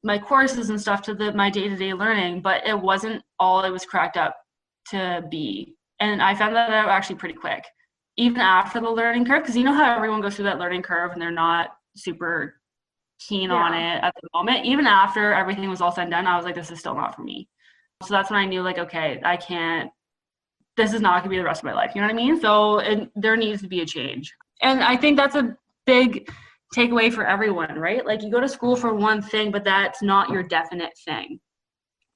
my courses and stuff to my day-to-day learning, but it wasn't all it was cracked up to be. And I found that out actually pretty quick, even after the learning curve, because you know how everyone goes through that learning curve and they're not super keen on it at the moment. Even after everything was all said and done, I was like, this is still not for me. So that's when I knew, like, okay, this is not going to be the rest of my life. You know what I mean? So there needs to be a change. And I think that's a big takeaway for everyone, right? Like, you go to school for one thing, but that's not your definite thing.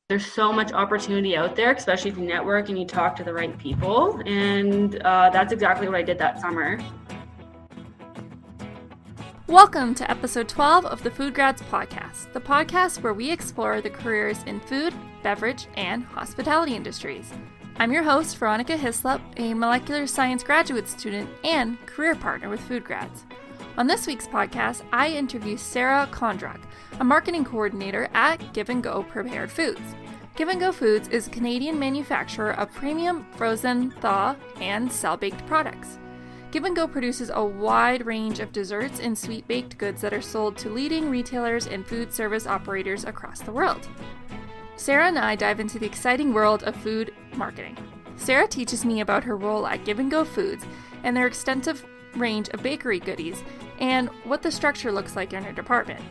There's so much opportunity out there, especially if you network and you talk to the right people. And that's exactly what I did that summer. Welcome to episode 12 of the FoodGrads podcast, the podcast where we explore the careers in food, beverage, and hospitality industries. I'm your host, Veronica Hislop, a molecular science graduate student and career partner with FoodGrads. On this week's podcast, I interview Sarah Condruk, a marketing coordinator at Give & Go Prepared Foods. Give & Go Foods is a Canadian manufacturer of premium frozen, thaw, and cell-baked products. Give & Go produces a wide range of desserts and sweet baked goods that are sold to leading retailers and food service operators across the world. Sarah and I dive into the exciting world of food marketing. Sarah teaches me about her role at Give & Go Foods and their extensive range of bakery goodies and what the structure looks like in her department.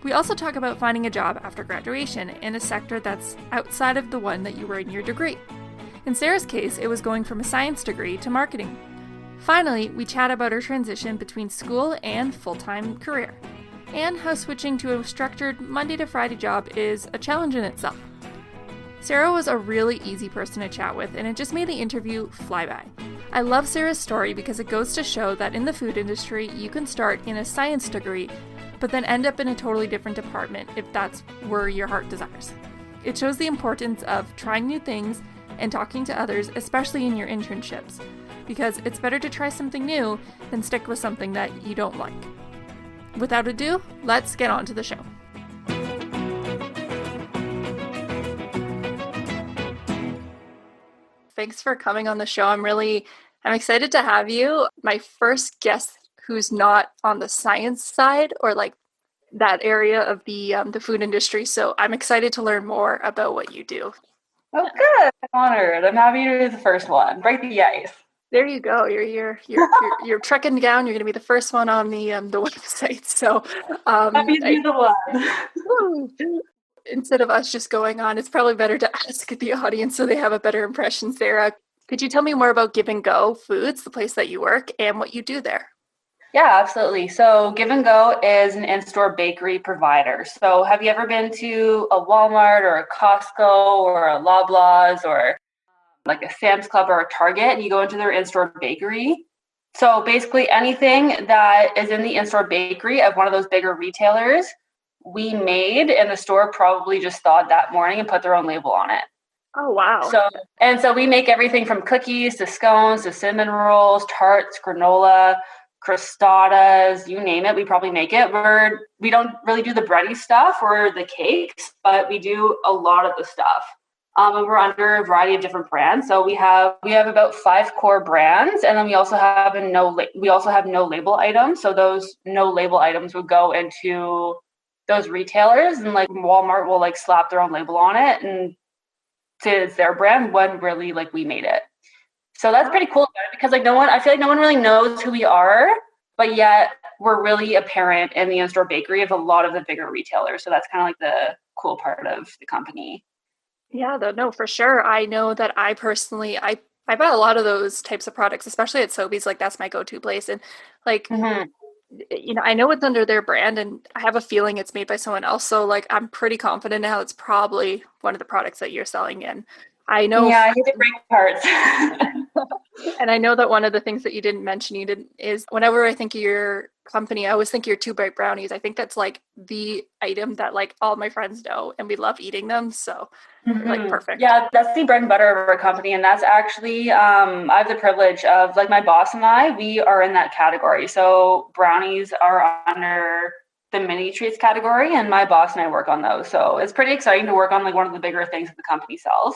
We also talk about finding a job after graduation in a sector that's outside of the one that you were in your degree. In Sarah's case, it was going from a science degree to marketing. Finally, we chat about her transition between school and full-time career, and how switching to a structured Monday to Friday job is a challenge in itself. Sarah was a really easy person to chat with, and it just made the interview fly by. I love Sarah's story because it goes to show that in the food industry, you can start in a science degree, but then end up in a totally different department if that's where your heart desires. It shows the importance of trying new things and talking to others, especially in your internships, because it's better to try something new than stick with something that you don't like. Without ado, let's get on to the show. Thanks for coming on the show. I'm excited to have you. My first guest who's not on the science side or like that area of the food industry. So I'm excited to learn more about what you do. Oh, good. I'm honored. I'm happy to be the first one. Break the ice. There you go. You're trekking down. You're going to be the first one on the website. So happy to be the one. Instead of us just going on, it's probably better to ask the audience so they have a better impression. Sarah, could you tell me more about Give & Go Foods, the place that you work, and what you do there? Yeah, absolutely. So Give & Go is an in-store bakery provider. So have you ever been to a Walmart or a Costco or a Loblaws or like a Sam's Club or a Target, and you go into their in-store bakery? So basically anything that is in the in-store bakery of one of those bigger retailers, we made, and the store probably just thawed that morning and put their own label on it. Oh, wow. So we make everything from cookies to scones to cinnamon rolls, tarts, granola, crostadas, you name it, we probably make it. We don't really do the bready stuff or the cakes, but we do a lot of the stuff. And we're under a variety of different brands. So we have about 5 core brands, and then we also have no label items. So those no label items would go into those retailers, and like Walmart will like slap their own label on it and say it's their brand when really like we made it. So that's pretty cool because like I feel like no one really knows who we are, but yet we're really apparent in the in-store bakery of a lot of the bigger retailers. So that's kind of like the cool part of the company. Yeah, no, for sure. I know that I personally, I buy a lot of those types of products, especially at Sobeys. Like that's my go-to place. And like, I know it's under their brand and I have a feeling it's made by someone else. So like, I'm pretty confident now it's probably one of the products that you're selling in. I know. Yeah, I hate to break parts. And I know that one of the things that you didn't mention is whenever I think of your company, I always think your 2 Bright Brownies. I think that's like the item that like all my friends know and we love eating them. So like perfect. Yeah, that's the bread and butter of our company. And that's actually, I have the privilege of like my boss and I, we are in that category. So brownies are under the mini treats category and my boss and I work on those. So it's pretty exciting to work on like one of the bigger things that the company sells.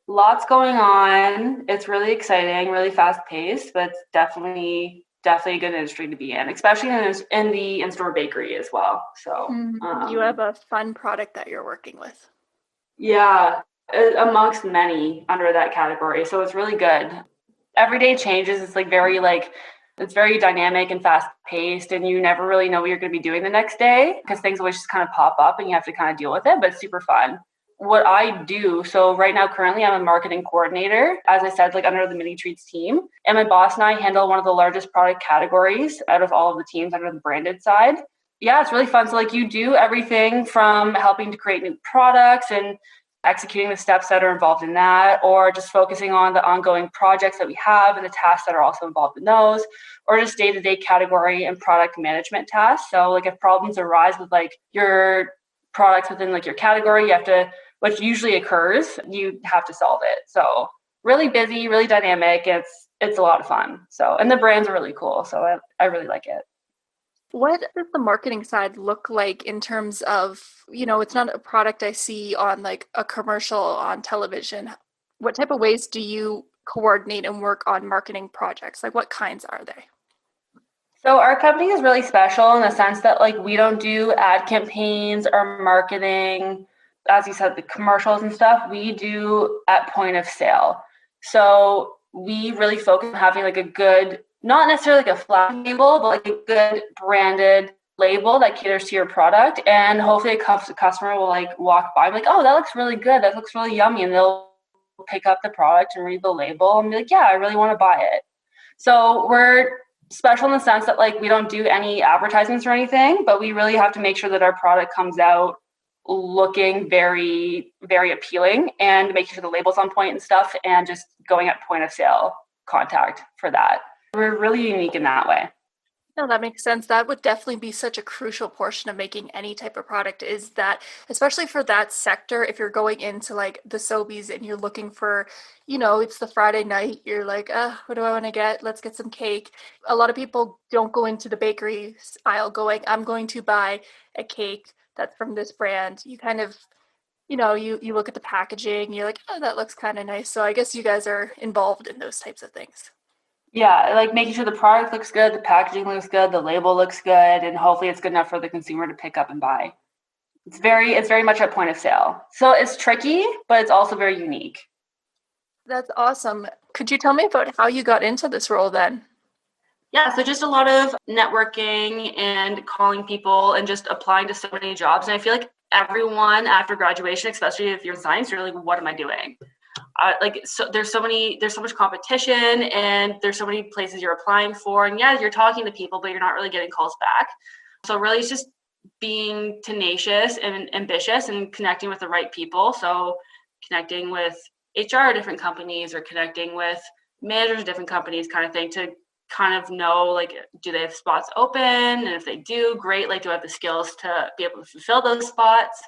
Lots going on. It's really exciting, really fast paced, but it's definitely definitely a good industry to be in, especially in the in-store bakery as well. So You have a fun product that you're working with. yeah, amongst many under that category. So it's really good. Every day changes. It's it's very dynamic and fast paced, and you never really know what you're going to be doing the next day because things always just kind of pop up and you have to kind of deal with it, but it's super fun. What I do, so right now, currently, I'm a marketing coordinator, as I said, like under the mini treats team. And my boss and I handle one of the largest product categories out of all of the teams under the branded side. Yeah, it's really fun. So like you do everything from helping to create new products and executing the steps that are involved in that, or just focusing on the ongoing projects that we have and the tasks that are also involved in those, or just day-to-day category and product management tasks. So like if problems arise with like your products within like your category, you have to, which usually occurs, you have to solve it. So really busy, really dynamic. It's a lot of fun. So, and the brands are really cool. So I really like it. What does the marketing side look like in terms of, it's not a product I see on like a commercial on television. What type of ways do you coordinate and work on marketing projects? Like what kinds are they? So our company is really special in the sense that like we don't do ad campaigns or marketing, as you said, the commercials and stuff. We do at point of sale. So we really focus on having like a good, not necessarily like a flat label, but like a good branded label that caters to your product. And hopefully a customer will like walk by and be like, oh, that looks really good. That looks really yummy. And they'll pick up the product and read the label and be like, yeah, I really want to buy it. So we're special in the sense that like we don't do any advertisements or anything, but we really have to make sure that our product comes out looking very, very appealing and making sure the label's on point and stuff, and just going at point of sale contact for that. We're really unique in that way. No, that makes sense. That would definitely be such a crucial portion of making any type of product, is that, especially for that sector, if you're going into like the Sobeys and you're looking for, it's the Friday night, you're like, what do I want to get? Let's get some cake. A lot of people don't go into the bakery aisle going, I'm going to buy a cake that's from this brand. You kind of, you look at the packaging, you're like, oh, that looks kind of nice. So I guess you guys are involved in those types of things. Yeah, like making sure the product looks good, the packaging looks good, the label looks good, and hopefully it's good enough for the consumer to pick up and buy. It's very much at point of sale. So it's tricky, but it's also very unique. That's awesome. Could you tell me about how you got into this role then? Yeah, so just a lot of networking and calling people and just applying to so many jobs. And I feel like everyone after graduation, especially if you're in science, you're like, what am I doing? So there's so much competition, and there's so many places you're applying for, and yeah, you're talking to people, but you're not really getting calls back. So really it's just being tenacious and ambitious and connecting with the right people. So connecting with HR different companies or connecting with managers of different companies kind of thing, to kind of know like, do they have spots open? And if they do, great. Like, do I have the skills to be able to fulfill those spots?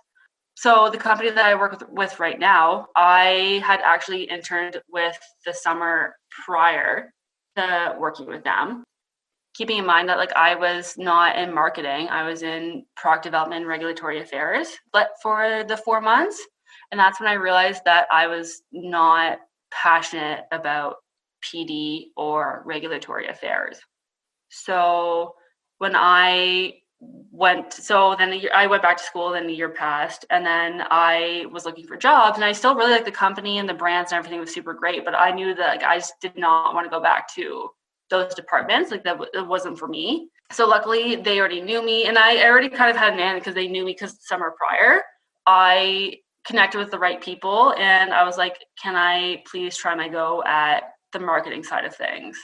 So the company that I work with right now, I had actually interned with the summer prior to working with them. Keeping in mind that like I was not in marketing, I was in product development and regulatory affairs, but for the 4 months. And that's when I realized that I was not passionate about PD or regulatory affairs. So when I went back to school, then the year passed, and then I was looking for jobs, and I still really liked the company and the brands and everything was super great, but I knew that like I just did not want to go back to those departments. Like that it wasn't for me. So luckily they already knew me, and I already kind of had an in because they knew me, because the summer prior I connected with the right people, and I was like, can I please try my go at the marketing side of things?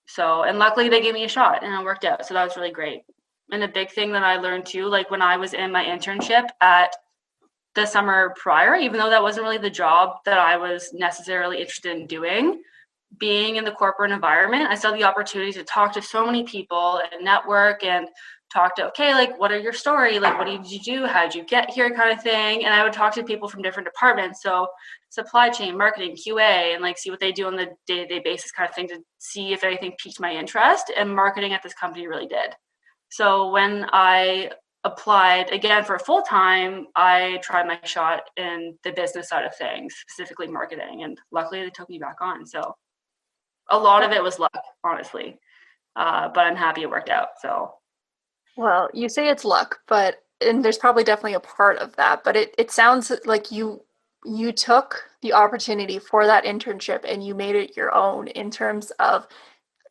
So, and luckily they gave me a shot and it worked out. So that was really great. And a big thing that I learned too, like when I was in my internship at the summer prior, even though that wasn't really the job that I was necessarily interested in doing, being in the corporate environment, I saw the opportunity to talk to so many people and network and talk to, okay, like, what are your story? Like, what did you do? How did you get here, kind of thing? And I would talk to people from different departments. So supply chain, marketing, QA, and like see what they do on the day-to-day basis, kind of thing, to see if anything piqued my interest. And marketing at this company really did. So when I applied again for full-time, I tried my shot in the business side of things, specifically marketing. And luckily they took me back on. So a lot of it was luck, honestly. But I'm happy it worked out. So Well, you say it's luck, and there's probably definitely a part of that, but it sounds like you took the opportunity for that internship and you made it your own in terms of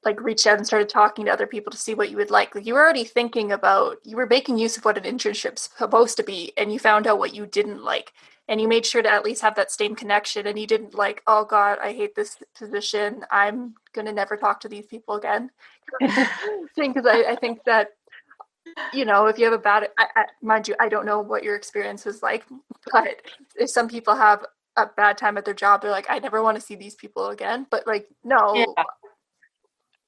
like reached out and started talking to other people to see what you would like. Like you were already thinking about, you were making use of what an internship's supposed to be, and you found out what you didn't like. And you made sure to at least have that same connection, and you didn't like, oh God, I hate this position. I'm gonna never talk to these people again. Thing, because I think that, if you have a bad, mind you, I don't know what your experience was like, but if some people have a bad time at their job, they're like, I never want to see these people again. But like, no, yeah,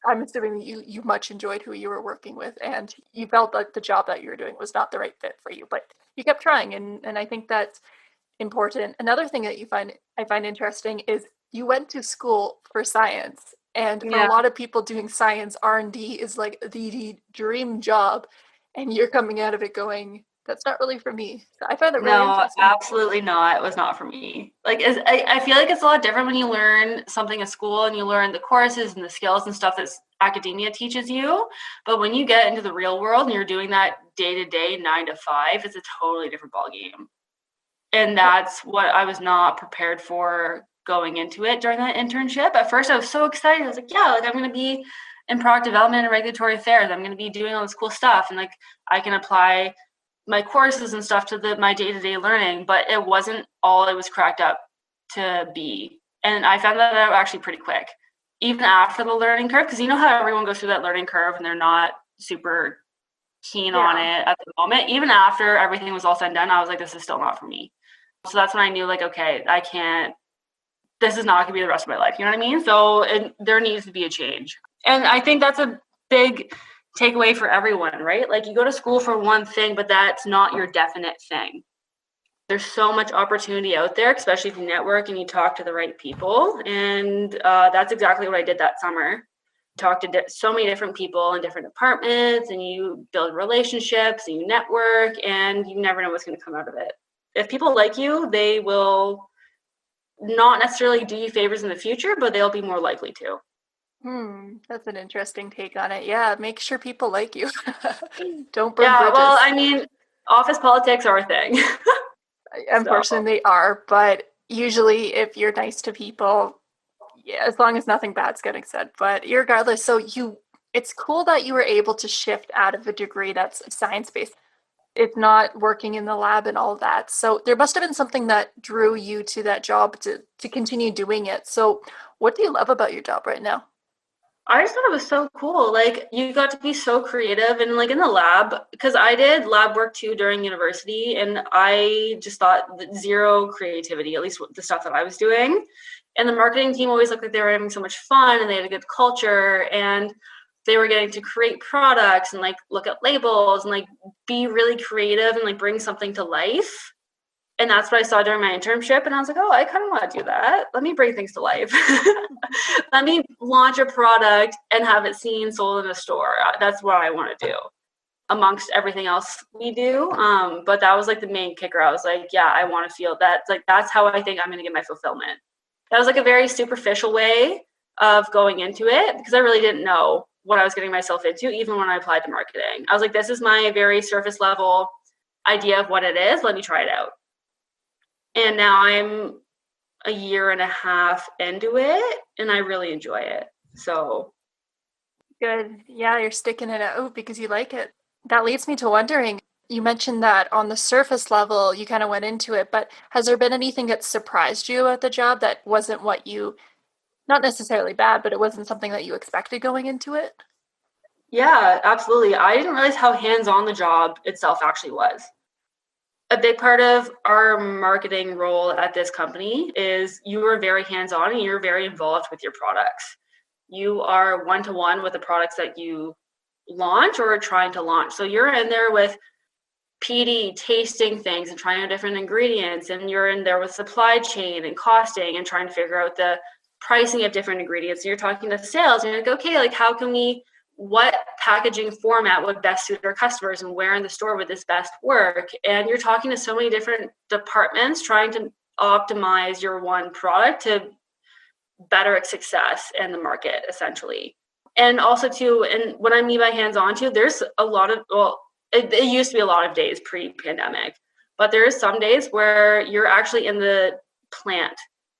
I'm assuming that you much enjoyed who you were working with, and you felt like the job that you were doing was not the right fit for you, but you kept trying, and I think that's important. Another thing that I find interesting is you went to school for science, and for a yeah. lot of people doing science, R&D is like the dream job, and you're coming out of it going, that's not really for me. So I find that really No, interesting. absolutely not. It was not for me. Like, I feel like it's a lot different when you learn something at school and you learn the courses and the skills and stuff that academia teaches you. But when you get into the real world and you're doing that day to day, 9 to 5, it's a totally different ballgame. And that's what I was not prepared for going into it during that internship. At first, I was so excited. I was like, yeah, like I'm going to be in product development and regulatory affairs. I'm going to be doing all this cool stuff. And like, I can apply my courses and stuff to my day-to-day learning, but it wasn't all it was cracked up to be. And I found that out actually pretty quick, even after the learning curve, because you know how everyone goes through that learning curve and they're not super keen on it at the moment. Even after everything was all said and done, I was like, this is still not for me. So that's when I knew, like, okay, I can't, this is not gonna be the rest of my life. You know what I mean? So there needs to be a change. And I think that's a big takeaway for everyone, right? Like you go to school for one thing, but that's not your definite thing. There's so much opportunity out there, especially if you network and you talk to the right people. And that's exactly what I did that summer. Talk to so many different people in different departments, and you build relationships and you network, and you never know what's going to come out of it. If people like you, they will not necessarily do you favors in the future, but they'll be more likely to. That's an interesting take on it. Yeah, make sure people like you. Don't burn Yeah, bridges. well, I mean, office politics are a thing. Unfortunately, they are, but usually if you're nice to people, yeah, as long as nothing bad's getting said. But regardless, it's cool that you were able to shift out of a degree that's science-based. It's not working in the lab and all that. So there must have been something that drew you to that job to continue doing it. So what do you love about your job right now? I just thought it was so cool. Like you got to be so creative and like in the lab, because I did lab work too during university, and I just thought zero creativity, at least the stuff that I was doing. And the marketing team always looked like they were having so much fun and they had a good culture, and they were getting to create products and like look at labels and like be really creative and like bring something to life. And that's what I saw during my internship. And I was like, oh, I kind of want to do that. Let me bring things to life. Let me launch a product and have it seen, sold in a store. That's what I want to do amongst everything else we do. But that was like the main kicker. I was like, yeah, I want to feel that. Like, that's how I think I'm going to get my fulfillment. That was like a very superficial way of going into it because I really didn't know what I was getting myself into, even when I applied to marketing. I was like, this is my very surface level idea of what it is. Let me try it out. And now I'm a year and a half into it and I really enjoy it. So Good. Yeah, you're sticking it out because you like it. That leads me to wondering, you mentioned that on the surface level, you kind of went into it, but has there been anything that surprised you at the job that wasn't what you, not necessarily bad, but it wasn't something that you expected going into it? yeah, absolutely. I didn't realize how hands-on the job itself actually was. A big part of our marketing role at this company is you are very hands-on and you're very involved with your products. You are one-to-one with the products that you launch or are trying to launch. So you're in there with PD, tasting things and trying out different ingredients, and you're in there with supply chain and costing and trying to figure out the pricing of different ingredients. And you're talking to sales and you're like, okay, like how can we, what packaging format would best suit our customers and where in the store would this best work? And you're talking to so many different departments trying to optimize your one product to better its success in the market, essentially. And also too, and when I mean by hands-on too, there's a lot of, it used to be a lot of days pre-pandemic, but there is some days where you're actually in the plant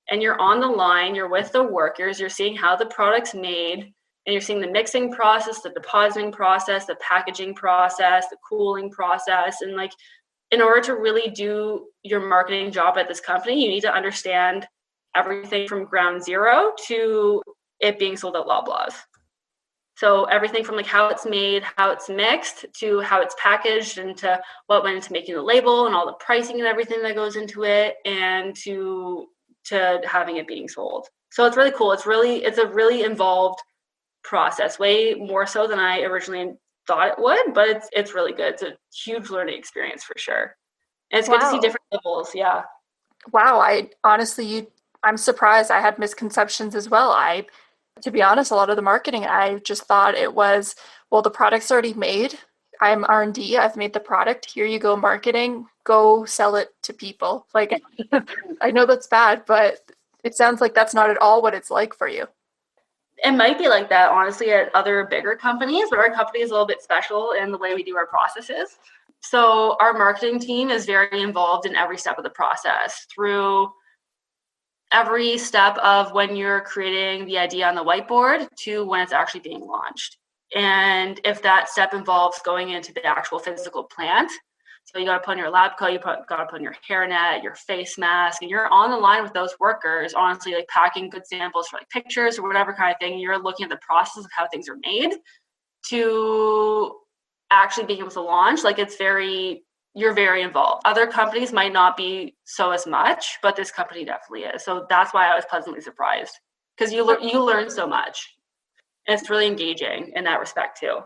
and you're on the line, you're with the workers, you're seeing how the product's made, and you're seeing the mixing process, the depositing process, the packaging process, the cooling process. And like, in order to really do your marketing job at this company, you need to understand everything from ground zero to it being sold at Loblaws. So everything from like how it's made, how it's mixed, to how it's packaged, and to what went into making the label and all the pricing and everything that goes into it, and to having it being sold. So it's really cool. It's a really involved process, way more so than I originally thought it would, but it's really good. It's a huge learning experience for sure. And it's good to see different levels. Yeah. Wow. I'm surprised. I had misconceptions as well. To be honest, a lot of the marketing, I just thought it was, well, the product's already made. I'm R&D. I've made the product. Here you go, marketing. Go sell it to people. Like, I know that's bad, but it sounds like that's not at all what it's like for you. It might be like that, honestly, at other bigger companies, but our company is a little bit special in the way we do our processes. So our marketing team is very involved in every step of the process, through every step of when you're creating the idea on the whiteboard to when it's actually being launched. And if that step involves going into the actual physical plant, so you got to put on your lab coat, got to put on your hairnet, your face mask, and you're on the line with those workers, honestly, like packing good samples for like pictures or whatever kind of thing. You're looking at the process of how things are made to actually being able to launch. Like, you're very involved. Other companies might not be so as much, but this company definitely is. So that's why I was pleasantly surprised, because you learn so much. And it's really engaging in that respect too.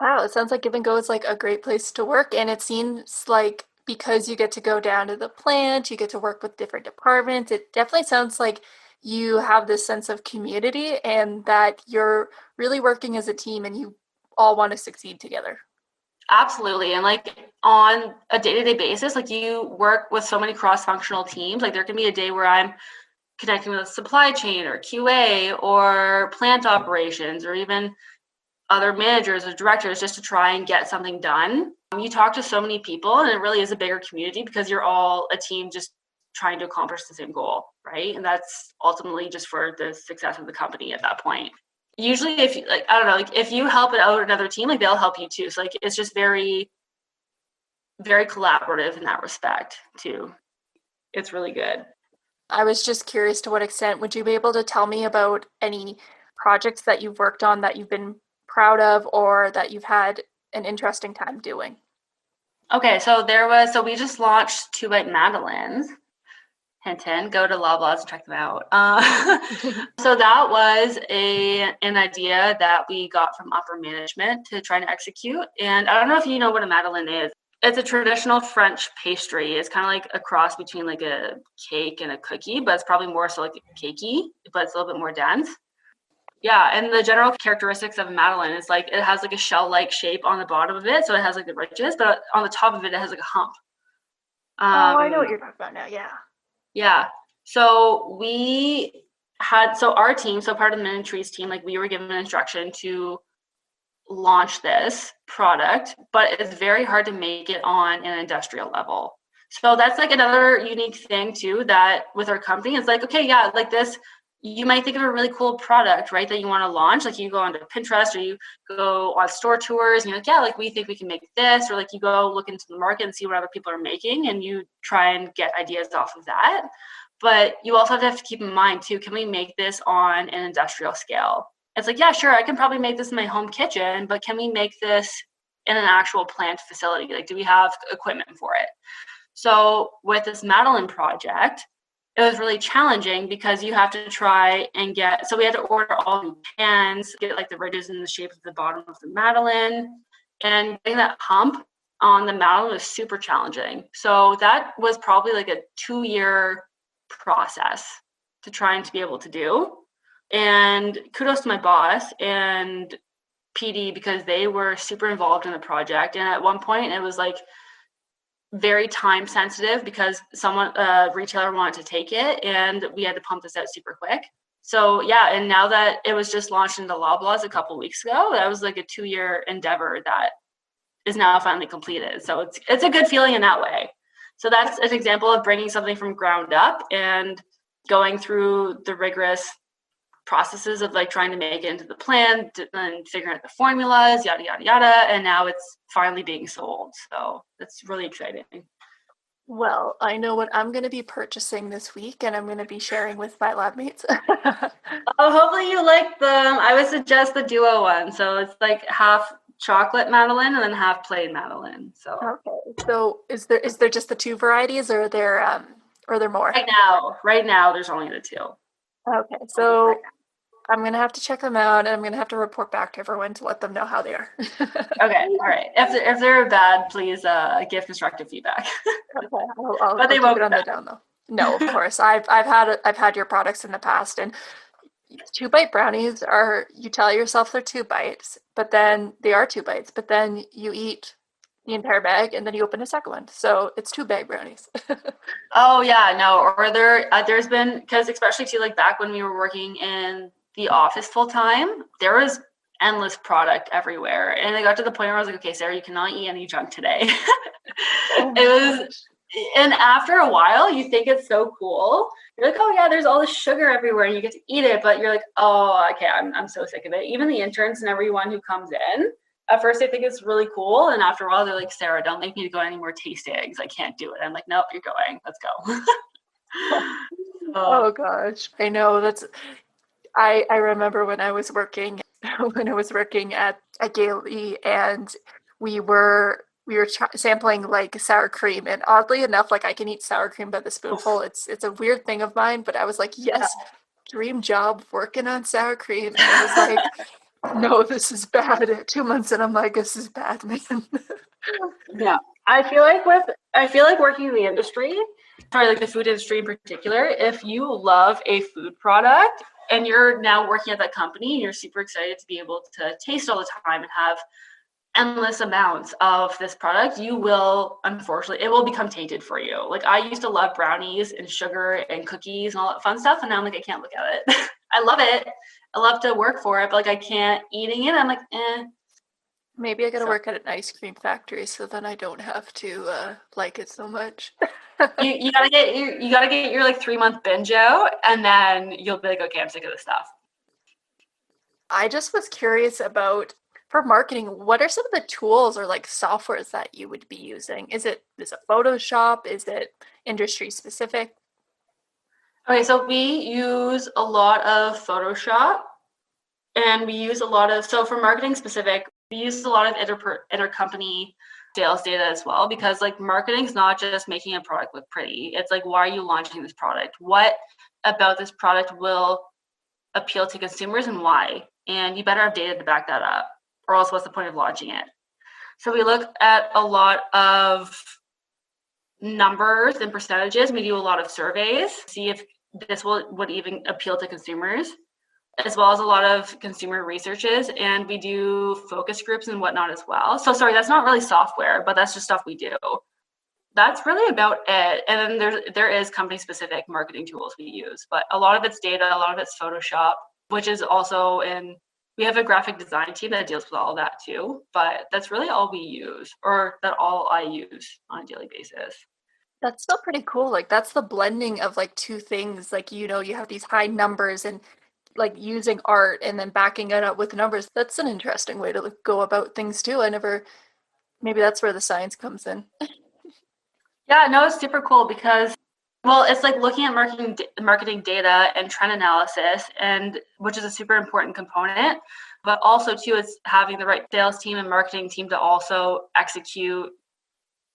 Wow, it sounds like Give and Go is like a great place to work. And it seems like because you get to go down to the plant, you get to work with different departments, it definitely sounds like you have this sense of community and that you're really working as a team and you all want to succeed together. Absolutely. And like on a day-to-day basis, like you work with so many cross-functional teams. Like there can be a day where I'm connecting with supply chain or QA or plant operations or even other managers or directors just to try and get something done. You talk to so many people, and it really is a bigger community because you're all a team just trying to accomplish the same goal, right? And that's ultimately just for the success of the company at that point. Usually if you, like, I don't know, like if you help out another team, like they'll help you too. So like it's just very, very collaborative in that respect too. It's really good. I was just curious, to what extent would you be able to tell me about any projects that you've worked on that you've been proud of or that you've had an interesting time doing? Okay, so we just launched 2-bite Madeleines. Hint, hint, go to Loblaws and check them out. So that was an idea that we got from upper management to try and execute. And I don't know if you know what a Madeleine is. It's a traditional French pastry. It's kind of like a cross between like a cake and a cookie, but it's probably more so like a cakey, but it's a little bit more dense. Yeah, and the general characteristics of a Madeleine is like it has like a shell-like shape on the bottom of it, so it has like the ridges, but on the top of it, it has like a hump. I know what you're talking about now, yeah. Yeah, so our team, so part of the Mini Trees team, like we were given instruction to launch this product, but it's very hard to make it on an industrial level. So that's like another unique thing too, that with our company, it's like, okay, yeah, like this, you might think of a really cool product, right, that you want to launch. Like you go onto Pinterest or you go on store tours and you're like, yeah, like we think we can make this, or like you go look into the market and see what other people are making and you try and get ideas off of that. But you also have to keep in mind too, can we make this on an industrial scale? It's like, yeah, sure, I can probably make this in my home kitchen, but can we make this in an actual plant facility? Like, do we have equipment for it? So with this Madeleine project, it was really challenging because you have to try and so we had to order all new pans, get like the ridges in the shape of the bottom of the Madeleine, and getting that hump on the Madeleine was super challenging. So that was probably like a 2-year process to try and to be able to do. And kudos to my boss and PD because they were super involved in the project. And at one point it was like very time sensitive because a retailer wanted to take it and we had to pump this out super quick. So yeah, and now that it was just launched into Loblaws a couple weeks ago, that was like a 2-year endeavor that is now finally completed. So it's a good feeling in that way. So that's an example of bringing something from ground up and going through the rigorous processes of like trying to make it into the plan and figuring out the formulas, yada, yada, yada. And now it's finally being sold. So that's really exciting. Well, I know what I'm going to be purchasing this week, and I'm going to be sharing with my lab mates. Oh, hopefully you like them. I would suggest the duo one. So it's like half chocolate Madeleine and then half plain Madeleine. So Okay. So is there just the two varieties, or are there more? right now there's only the two. Okay. So I'm going to have to check them out, and I'm going to have to report back to everyone to let them know how they are. Okay, all right. If they're bad, please give constructive feedback. Okay. I'll But they keep won't it on the down low. No, of course. I've had your products in the past, and 2-bite brownies are, you tell yourself they're 2 bites, but then they are 2 bites, but then you eat the entire bag and then you open a second one. So it's 2 bag brownies. Oh yeah, no. Or there's been, because especially too, like back when we were working in the office full time, there was endless product everywhere, and it got to the point where I was like, okay, Sarah, you cannot eat any junk today. Oh my It was, gosh. and after a while, you think it's so cool. You're like, oh yeah, there's all this sugar everywhere, and you get to eat it, but you're like, oh, okay, I'm so sick of it. Even the interns and everyone who comes in, at first they think it's really cool, and after a while they're like, Sarah, don't make me to go any more tastings. I can't do it. I'm like, nope, you're going. Let's go. Oh gosh. I know I remember when I was working at Gailey, and we were sampling like sour cream, and oddly enough, like I can eat sour cream by the spoonful. It's a weird thing of mine, but I was like, yes, dream job working on sour cream. And I was like, no, this is bad. 2 months and I'm like, this is bad, man. Yeah. I feel like working in the industry, sorry, like the food industry in particular, if you love a food product and you're now working at that company and you're super excited to be able to taste all the time and have endless amounts of this product, you will, unfortunately, it will become tainted for you. Like I used to love brownies and sugar and cookies and all that fun stuff, and now I'm like, I can't look at it. I love it. I love to work for it, but like I can't eating it. I'm like, eh. Maybe I gotta So work at an ice cream factory so then I don't have to like it so much. you gotta get your like 3-month binge out, and then you'll be like, okay, I'm sick of this stuff. I just was curious about, for marketing, what are some of the tools or like softwares that you would be using? Is it Photoshop? Is it industry specific? Okay, so we use a lot of Photoshop, and we use a lot of, so for marketing specific, we use a lot of intercompany sales data as well, because like marketing is not just making a product look pretty. It's like, why are you launching this product? What about this product will appeal to consumers and why? And you better have data to back that up, or else what's the point of launching it? So we look at a lot of numbers and percentages. We do a lot of surveys, see if this would even appeal to consumers, as well as a lot of consumer researches, and we do focus groups and whatnot as well. So sorry, that's not really software, but that's just stuff we do. That's really about it. And then there is company specific marketing tools we use, but a lot of it's data, a lot of it's Photoshop, which is also we have a graphic design team that deals with all of that too, but that's really all we use, or that all I use on a daily basis. That's still pretty cool. Like that's the blending of like two things. Like, you have these high numbers and like using art and then backing it up with numbers. That's an interesting way to like, go about things too. Maybe that's where the science comes in. Yeah, no, it's super cool because, well, it's like looking at marketing data and trend analysis, and which is a super important component. But also too, it's having the right sales team and marketing team to also execute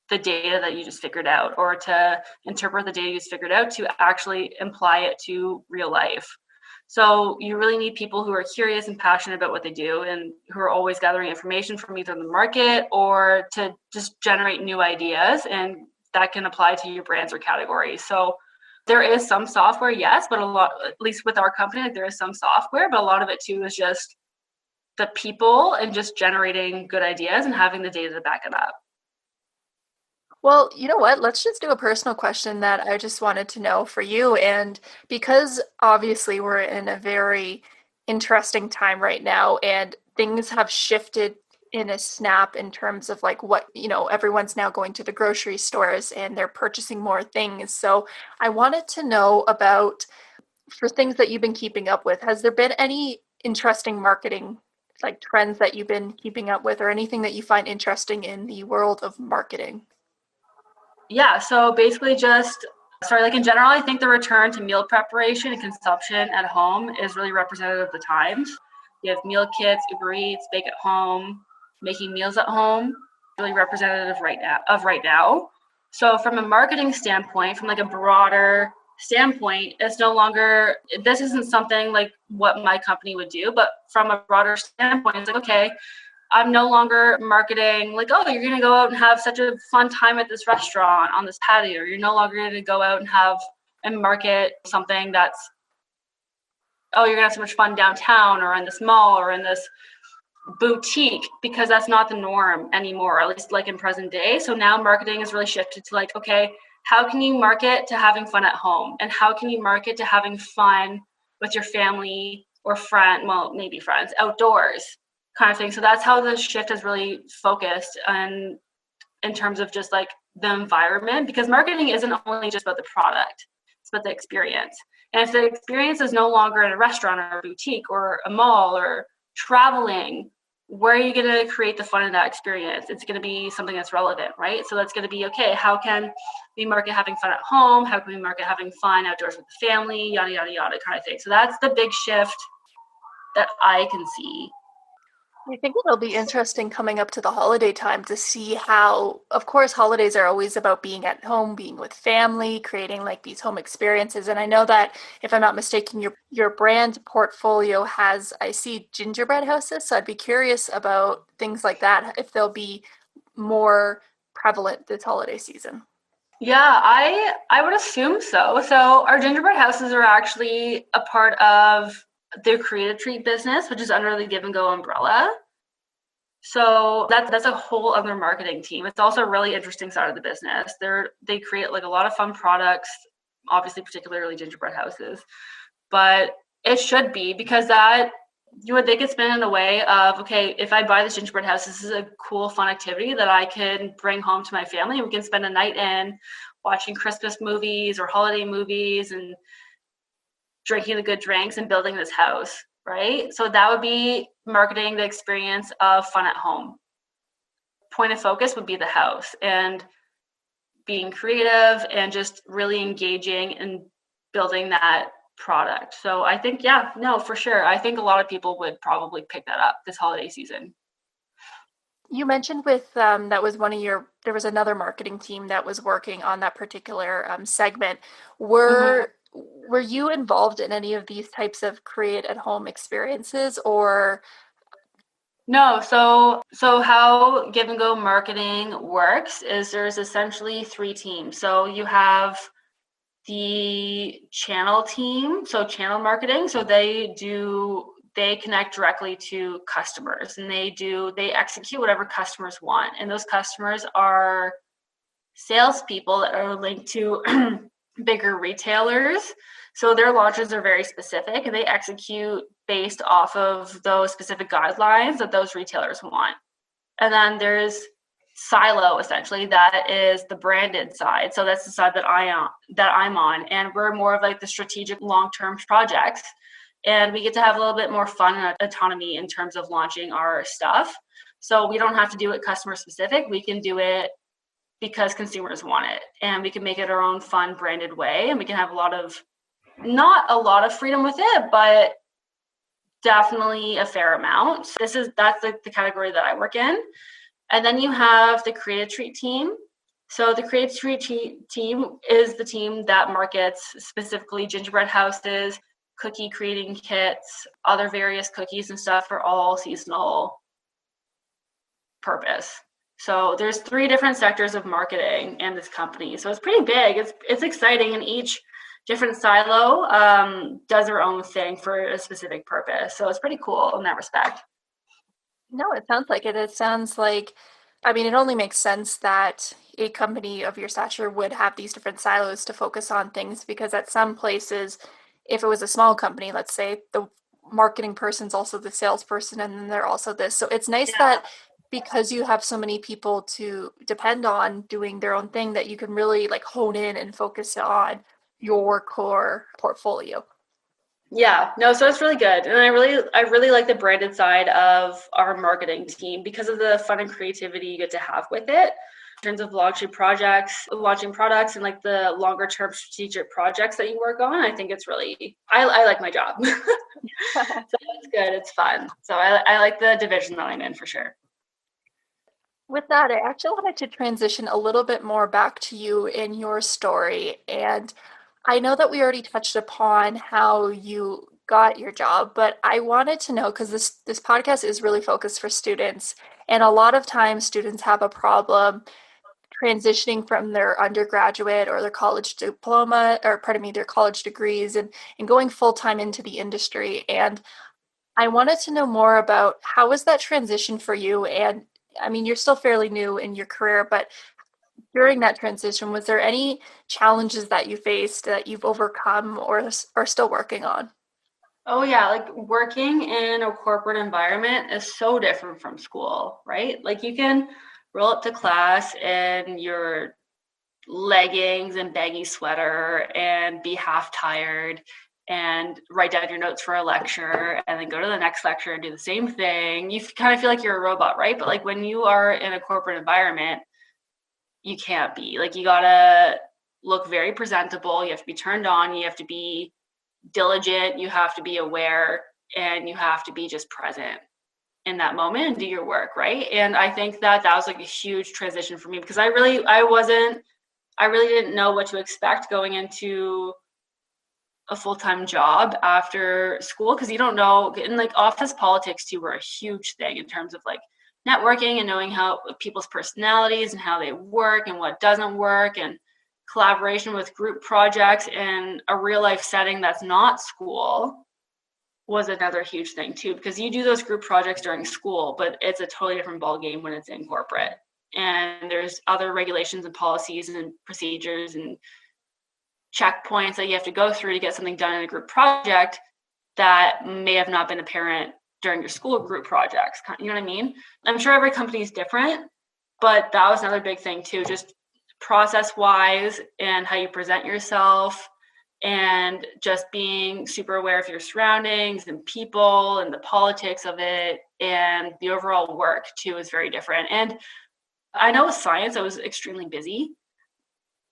the data that you just figured out, or to interpret the data you just figured out to actually apply it to real life. So you really need people who are curious and passionate about what they do, and who are always gathering information from either the market or to just generate new ideas, and that can apply to your brands or categories. So there is some software, yes, but a lot, at least with our company, like there is some software, but a lot of it too is just the people and just generating good ideas and having the data to back it up. Well, you know what? Let's just do a personal question that I just wanted to know for you. And because obviously we're in a very interesting time right now and things have shifted in a snap in terms of like what, everyone's now going to the grocery stores and they're purchasing more things. So I wanted to know about for things that you've been keeping up with, has there been any interesting marketing like trends that you've been keeping up with or anything that you find interesting in the world of marketing? Yeah, so basically like in general, I think the return to meal preparation and consumption at home is really representative of the times. You have meal kits, Uber Eats, bake at home, making meals at home, really representative right now. So from a marketing standpoint, from like a broader standpoint, this isn't something like what my company would do, but from a broader standpoint, it's like, okay, I'm no longer marketing like, oh, you're going to go out and have such a fun time at this restaurant on this patio. You're no longer going to go out and market something that's, oh, you're going to have so much fun downtown or in this mall or in this boutique, because that's not the norm anymore, at least like in present day. So now marketing is really shifted to like, okay, how can you market to having fun at home? And how can you market to having fun with your family or maybe friends outdoors kind of thing. So that's how the shift has really focused on in terms of just like the environment, because marketing isn't only just about the product, it's about the experience. And if the experience is no longer in a restaurant or a boutique or a mall or traveling, where are you going to create the fun in that experience? It's going to be something that's relevant, right? So that's going to be, okay, how can we market having fun at home? How can we market having fun outdoors with the family? Yada, yada, yada kind of thing. So that's the big shift that I can see. I think it'll be interesting coming up to the holiday time to see how, of course, holidays are always about being at home, being with family, creating like these home experiences. And I know that if I'm not mistaken, your brand portfolio has, I see gingerbread houses. So I'd be curious about things like that, if they'll be more prevalent this holiday season. Yeah, I would assume so. So our gingerbread houses are actually a part of the Create a Treat business, which is under the Give and Go umbrella. So that's a whole other marketing team. It's also a really interesting side of the business. They create like a lot of fun products, obviously particularly gingerbread houses. But it should be, because they could spin in a way of, okay, if I buy this gingerbread house, this is a cool, fun activity that I can bring home to my family, and we can spend a night in watching Christmas movies or holiday movies and drinking the good drinks and building this house, right? So that would be marketing the experience of fun at home. Point of focus would be the house and being creative and just really engaging and building that product. So I think, yeah, no, for sure. I think a lot of people would probably pick that up this holiday season. You mentioned with that was there was another marketing team that was working on that particular segment. Mm-hmm. Were you involved in any of these types of create at home experiences or? No, so how Give and Go marketing works is there's essentially 3 teams. So you have the channel team, so channel marketing. So they connect directly to customers, and they execute whatever customers want. And those customers are salespeople that are linked to bigger retailers. So their launches are very specific, and they execute based off of those specific guidelines that those retailers want. And then there's Silo, essentially, that is the branded side. So that's the side that I'm on, and we're more of like the strategic long-term projects. And we get to have a little bit more fun and autonomy in terms of launching our stuff. So we don't have to do it customer specific. We can do it because consumers want it, and we can make it our own fun branded way, and we can have not a lot of freedom with it, but definitely a fair amount. So that's the category that I work in. And then you have the Create a Treat team. So the Create a Treat team is the team that markets specifically gingerbread houses, cookie creating kits, other various cookies and stuff for all seasonal purpose. So there's 3 different sectors of marketing in this company. So it's pretty big. It's exciting, and each different silo does their own thing for a specific purpose. So it's pretty cool in that respect. No, it sounds like it. It sounds like I mean, it only makes sense that a company of your stature would have these different silos to focus on things because at some places, if it was a small company, let's say the marketing person's also the salesperson and then they're also this. So it's nice Yeah. that because you have so many people to depend on doing their own thing that you can really like hone in and focus on your core portfolio. Yeah, no, so it's really good. And I really like the branded side of our marketing team because of the fun and creativity you get to have with it in terms of launching projects, launching products and like the longer term strategic projects that you work on. I think it's really I like my job. So it's good, it's fun. So I like the division that I'm in for sure. With that, I actually wanted to transition a little bit more back to you in your story. And I know that we already touched upon how you got your job, but I wanted to know because this podcast is really focused for students, and a lot of times students have a problem transitioning from their undergraduate or their college diploma, or pardon me, their college degrees and going full time into the industry. And I wanted to know more about how was that transition for you? And I mean, you're still fairly new in your career, but during that transition, was there any challenges that you faced that you've overcome or are still working on? Oh yeah, like working in a corporate environment is so different from school, right? Like you can roll up to class in your leggings and baggy sweater and be half tired and write down your notes for a lecture and then go to the next lecture and do the same thing. You kind of feel like you're a robot, right? But like when you are in a corporate environment, you can't be. Like you gotta look very presentable, you have to be turned on, you have to be diligent, you have to be aware, and you have to be just present in that moment and do your work, right? And I think that that was like a huge transition for me because I really didn't know what to expect going into a full-time job after school because you don't know. And like office politics too were a huge thing in terms of like networking and knowing how people's personalities and how they work and what doesn't work, and collaboration with group projects in a real life setting that's not school was another huge thing too, because you do those group projects during school, but it's a totally different ball game when it's in corporate. And there's other regulations and policies and procedures and checkpoints that you have to go through to get something done in a group project that may have not been apparent during your school group projects. You know what I mean? I'm sure every company is different, but that was another big thing too, just process wise and how you present yourself and just being super aware of your surroundings and people and the politics of it, and the overall work too is very different. And I know with science I was extremely busy,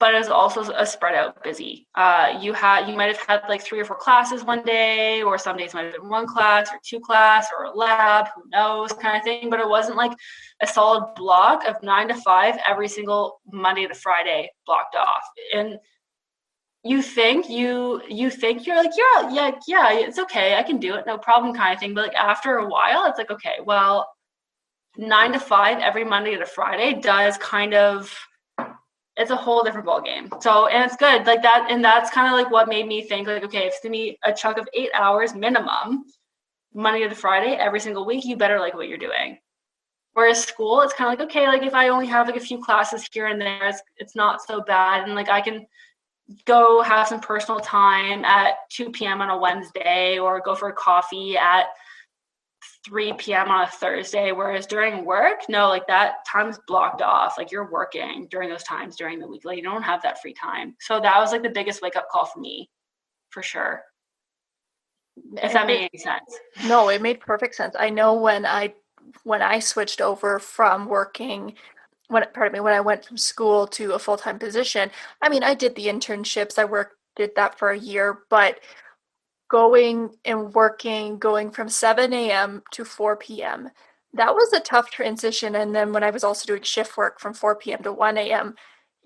but it was also a spread out busy. You might have had like 3 or 4 classes one day, or some days might have been 1 class or 2 class or a lab, who knows, kind of thing. But it wasn't like a solid block of 9 to 5 every single Monday to Friday blocked off. And you think you're like, yeah, it's okay, I can do it, no problem, kind of thing. But like after a while, it's like, okay, well, 9 to 5 every Monday to Friday does kind of, it's a whole different ball game. So, and it's good like that. And that's kind of like what made me think like, okay, if it's gonna be a chunk of 8 hours minimum, Monday to Friday, every single week, you better like what you're doing. Whereas school, it's kind of like, okay, like if I only have like a few classes here and there, it's not so bad. And like I can go have some personal time at 2 p.m. on a Wednesday, or go for a coffee at 3 p.m. on a Thursday. Whereas during work, no, like that time's blocked off. Like you're working during those times during the week. Like you don't have that free time. So that was like the biggest wake up call for me, for sure. If that made any sense. No, it made perfect sense. I know when I switched over from working when I went from school to a full-time position, I mean, I did the internships. Did that for a year, but going and working, going from 7 a.m. to 4 p.m., that was a tough transition. And then when I was also doing shift work from 4 p.m. to 1 a.m.,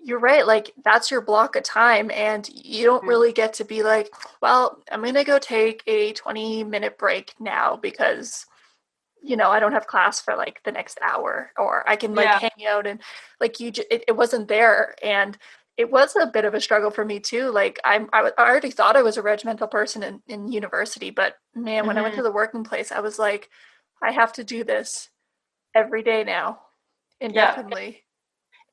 you're right, like that's your block of time. And you don't really get to be like, well, I'm going to go take a 20-minute break now because I don't have class for like the next hour, or I can like Yeah. hang out and like it wasn't there. And it was a bit of a struggle for me too. Like I already thought I was a regimental person in university, but man, when I went to the working place, I was like, I have to do this every day now. indefinitely.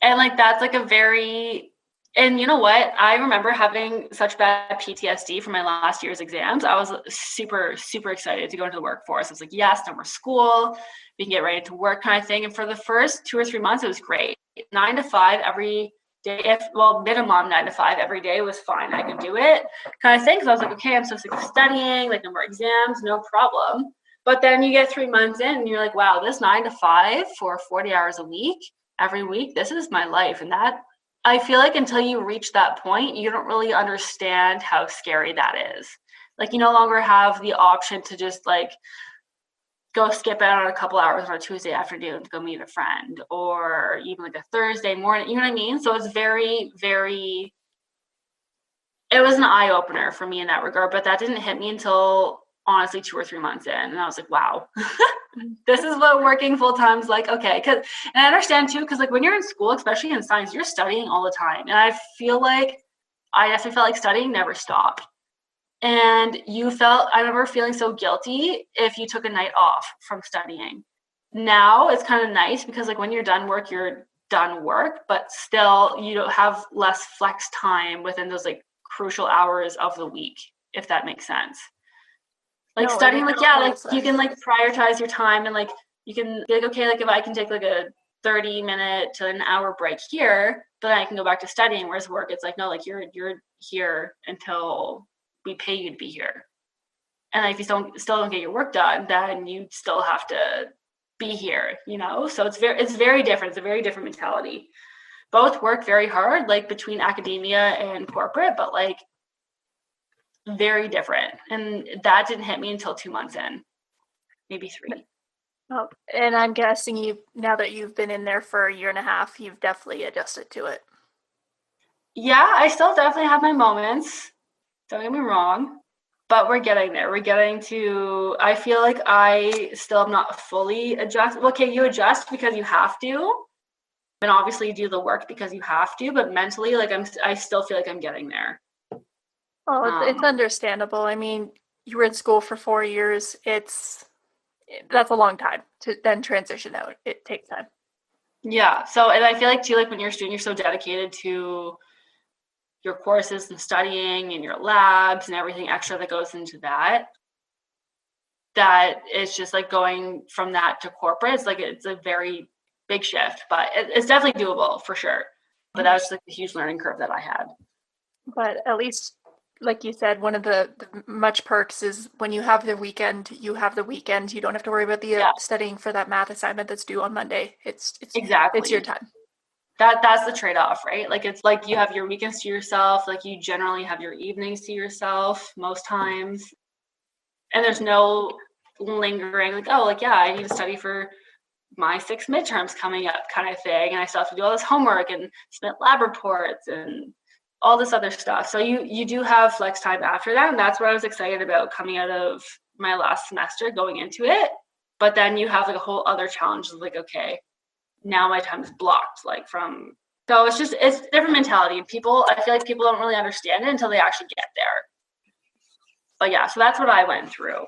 And like that's like a very, and you know what? I remember having such bad PTSD from my last year's exams. I was super, super excited to go into the workforce. I was like, yes, no more school. We can get ready to work kind of thing. And for the first 2 or 3 months, it was great. 9 to 5 every day, minimum 9 to 5 every day was fine. I could do it kind of thing. So I was like, okay, I'm so sick of studying, like no more exams, no problem. But then you get 3 months in and you're like, wow, this 9 to 5 for 40 hours a week, every week, this is my life. And that, I feel like until you reach that point, you don't really understand how scary that is. Like you no longer have the option to just like go skip out on a couple hours on a Tuesday afternoon to go meet a friend, or even like a Thursday morning, you know what I mean? So it's very, very, it was an eye opener for me in that regard, but that didn't hit me until honestly 2 or 3 months in. And I was like, wow, this is what working full time is like. Okay. And I understand too, because like when you're in school, especially in science, you're studying all the time. And I definitely felt like studying never stopped. And I remember feeling so guilty if you took a night off from studying. Now it's kind of nice because like when you're done work, but still you don't have less flex time within those like crucial hours of the week, if that makes sense. Like no, studying, like, yeah, like you can like prioritize your time and like you can be like, okay, like if I can take like a 30-minute to an hour break here, but then I can go back to studying. Whereas work, it's like, no, like you're here until we pay you to be here. And if you still don't get your work done, then you still have to be here, you know? So it's very different. It's a very different mentality. Both work very hard, like between academia and corporate, but like very different. And that didn't hit me until 2 months in, maybe 3. Oh, and I'm guessing now that you've been in there for a year and a half, you've definitely adjusted to it. Yeah, I still definitely have my moments. Don't get me wrong, but we're getting there. We're getting to, I feel like I still am not fully adjusted. Okay, you adjust because you have to, and obviously you do the work because you have to, but mentally, like I still feel like I'm getting there. Oh, it's understandable. I mean, you were in school for 4 years. That's a long time to then transition out. It takes time. Yeah. So, and I feel like too, like when you're a student, you're so dedicated to your courses and studying and your labs and everything extra that goes into that it's just like going from that to corporate. It's like, it's a very big shift, but it's definitely doable for sure. But that was like a huge learning curve that I had. But at least, like you said, one of the much perks is when you have the weekend, you have the weekend. You don't have to worry about the studying for that math assignment that's due on Monday. It's exactly, it's your time. That's the trade-off, right? Like it's like you have your weekends to yourself, like you generally have your evenings to yourself most times. And there's no lingering like, oh, like, yeah, I need to study for my 6 midterms coming up kind of thing. And I still have to do all this homework and submit lab reports and all this other stuff. So you do have flex time after that. And that's what I was excited about coming out of my last semester going into it. But then you have like a whole other challenge of like, okay, now my time is blocked, like so it's different mentality. I feel like people don't really understand it until they actually get there. But yeah, so that's what I went through.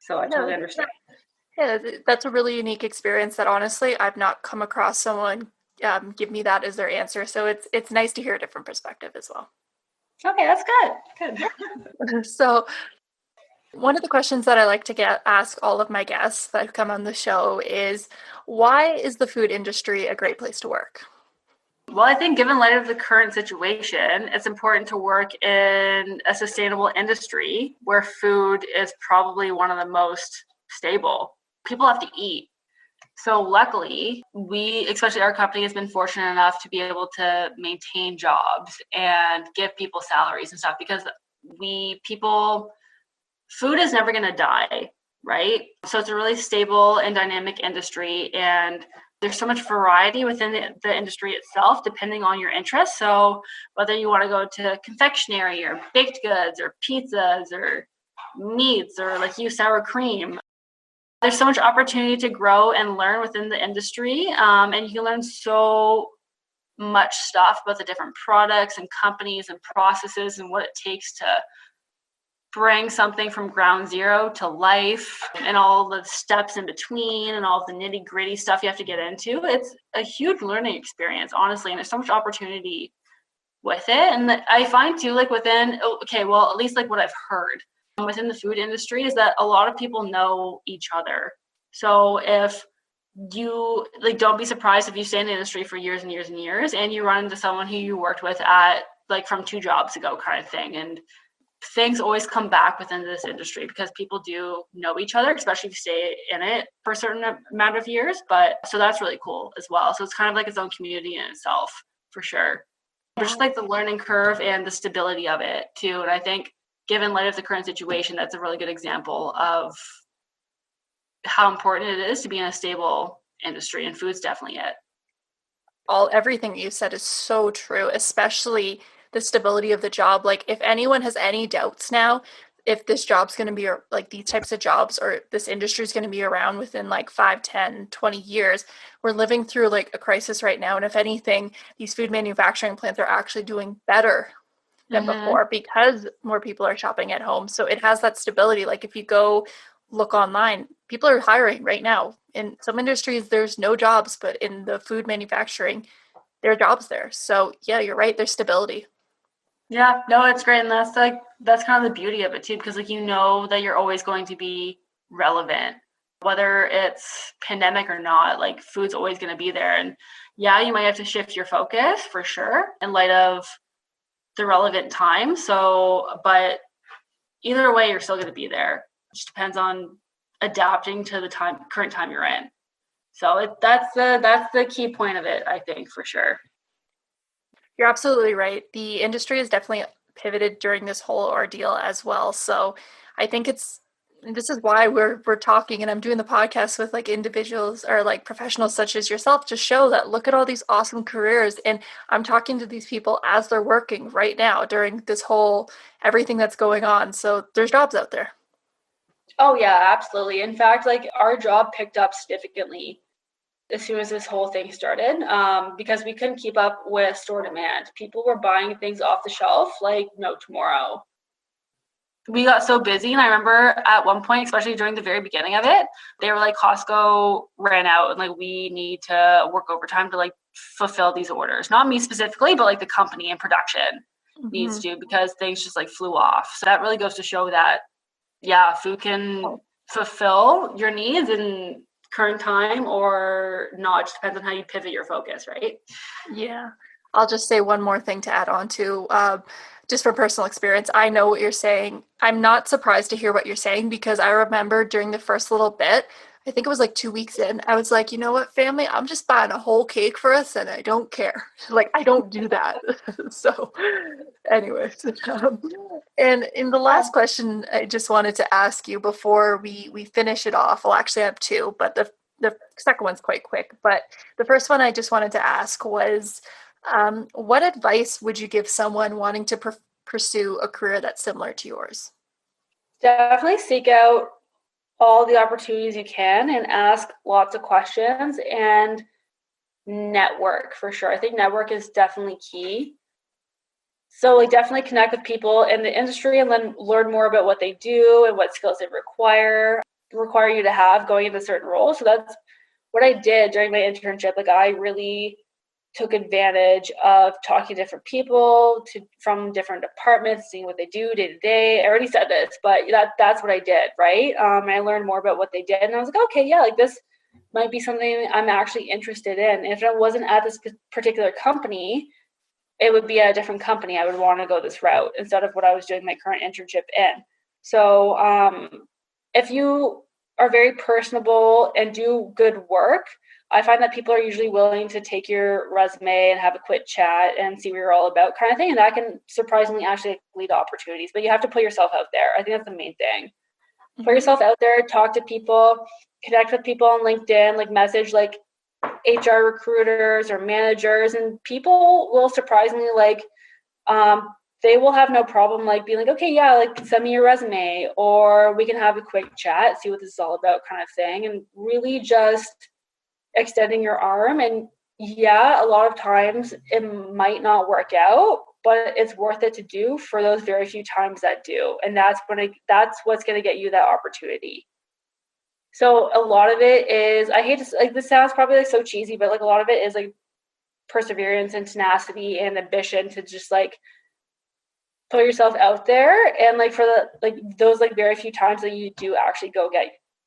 So I totally understand. Yeah, that's a really unique experience that honestly I've not come across someone give me that as their answer. So it's nice to hear a different perspective as well. Okay, that's good. So one of the questions that I like to ask all of my guests that come on the show is, why is the food industry a great place to work? Well, I think given light of the current situation, it's important to work in a sustainable industry where food is probably one of the most stable. People have to eat. So luckily, especially our company, has been fortunate enough to be able to maintain jobs and give people salaries and stuff, because food is never going to die, right? So it's a really stable and dynamic industry, and there's so much variety within the industry itself, depending on your interests. So whether you want to go to confectionery or baked goods or pizzas or meats or like sour cream, there's so much opportunity to grow and learn within the industry. And you can learn so much stuff about the different products and companies and processes and what it takes to bring something from ground zero to life and all the steps in between and all the nitty gritty stuff you have to get into. It's a huge learning experience, honestly, and there's so much opportunity with it. And I find too, like at least like what I've heard within the food industry is that a lot of people know each other. So if you like, don't be surprised if you stay in the industry for years and years and years and you run into someone who you worked with at like from 2 jobs ago kind of thing. And things always come back within this industry because people do know each other, especially if you stay in it for a certain amount of years. But so that's really cool as well. So it's kind of like its own community in itself for sure. But just like the learning curve and the stability of it too. And I think given light of the current situation, that's a really good example of how important it is to be in a stable industry, and food's definitely it. Everything you said is so true, especially the stability of the job. Like if anyone has any doubts now, if this job's going to be like these types of jobs or this industry is going to be around within like 5, 10, 20 years, we're living through like a crisis right now. And if anything, these food manufacturing plants are actually doing better than before because more people are shopping at home. So it has that stability. Like if you go look online, people are hiring right now. In some industries, there's no jobs, but in the food manufacturing, there are jobs there. So yeah, you're right. There's stability. Yeah, no, it's great. And that's kind of the beauty of it too, because like, you know that you're always going to be relevant, whether it's pandemic or not, like food's always going to be there. And yeah, you might have to shift your focus for sure in light of the relevant time. So, but either way, you're still going to be there. It just depends on adapting to the current time you're in. So that's the key point of it, I think, for sure. You're absolutely right. The industry has definitely pivoted during this whole ordeal as well. So I think this is why we're talking, and I'm doing the podcast with like individuals or like professionals such as yourself to show that look at all these awesome careers. And I'm talking to these people as they're working right now during this whole everything that's going on. So there's jobs out there. Oh yeah, absolutely. In fact, like our job picked up significantly as soon as this whole thing started, because we couldn't keep up with store demand. People were buying things off the shelf like no tomorrow. We got so busy, and I remember at one point, especially during the very beginning of it, they were like, Costco ran out and like we need to work overtime to like fulfill these orders. Not me specifically, but like the company and production needs to, because things just like flew off. So that really goes to show that yeah, food can fulfill your needs in current time or not. It just depends on how you pivot your focus, right? Yeah. I'll just say one more thing to add on to, just from personal experience. I know what you're saying. I'm not surprised to hear what you're saying because I remember during the first little bit, I think it was like 2 weeks in, I was like, you know what, family, I'm just buying a whole cake for us and I don't care. Like, I don't do that. So anyways, and in the last question, I just wanted to ask you before we finish it off. Well, actually I have 2, but the second one's quite quick. But the first one I just wanted to ask was, what advice would you give someone wanting to pursue a career that's similar to yours? Definitely seek out all the opportunities you can and ask lots of questions and network for sure. I think network is definitely key. So like definitely connect with people in the industry and then learn more about what they do and what skills they require you to have going into certain roles. So that's what I did during my internship. Like I really took advantage of talking to different people from different departments, seeing what they do day to day. I already said this, but that's what I did, right? I learned more about what they did, and I was like, okay, yeah, like this might be something I'm actually interested in. If it wasn't at this particular company, it would be at a different company. I would want to go this route instead of what I was doing my current internship in. So if you are very personable and do good work, I find that people are usually willing to take your resume and have a quick chat and see what you're all about kind of thing. And that can surprisingly actually lead to opportunities, but you have to put yourself out there. I think that's the main thing. Put yourself out there, talk to people, connect with people on LinkedIn, like message like HR recruiters or managers, and people will surprisingly like, they will have no problem like being like, okay, yeah, like send me your resume or we can have a quick chat, see what this is all about kind of thing. And really just extending your arm. And yeah, a lot of times it might not work out, but it's worth it to do for those very few times that do. And that's what's going to get you that opportunity. So a lot of it is, I hate to, like, this sounds probably like so cheesy, but like a lot of it is like perseverance and tenacity and ambition to just like put yourself out there, and like for the like those like very few times that you do actually go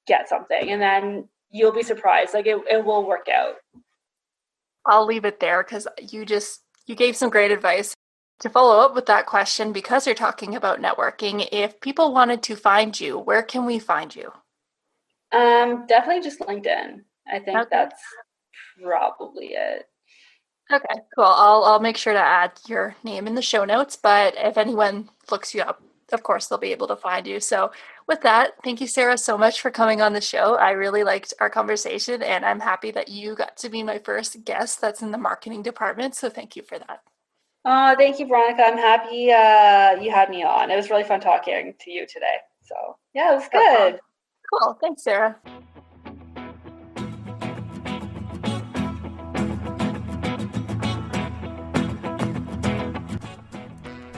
get something, and then you'll be surprised, like it will work out. I'll leave it there because you gave some great advice. To follow up with that question, because you're talking about networking, if people wanted to find you, where can we find you? Definitely just LinkedIn. I think that's probably it. Okay, cool. I'll make sure to add your name in the show notes, but if anyone looks you up, of course, they'll be able to find you. So with that, thank you, Sarah, so much for coming on the show. I really liked our conversation, and I'm happy that you got to be my first guest that's in the marketing department. So thank you for that. Thank you, Veronica. I'm happy you had me on. It was really fun talking to you today. So yeah, it was good. Cool. Thanks, Sarah.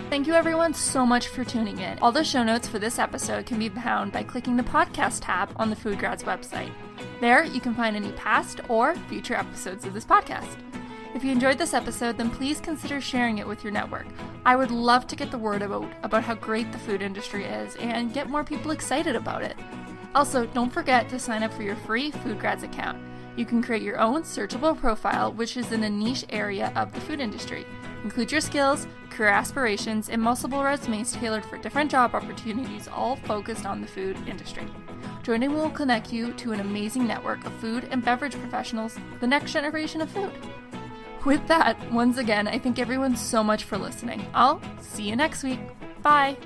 Thank you everyone so much for tuning in. All the show notes for this episode can be found by clicking the podcast tab on the FoodGrads website. There, you can find any past or future episodes of this podcast. If you enjoyed this episode, then please consider sharing it with your network. I would love to get the word about how great the food industry is and get more people excited about it. Also, don't forget to sign up for your free FoodGrads account. You can create your own searchable profile, which is in a niche area of the food industry. Include your skills, career aspirations, and multiple resumes tailored for different job opportunities, all focused on the food industry. Joining will connect you to an amazing network of food and beverage professionals, the next generation of food. With that, once again, I thank everyone so much for listening. I'll see you next week. Bye!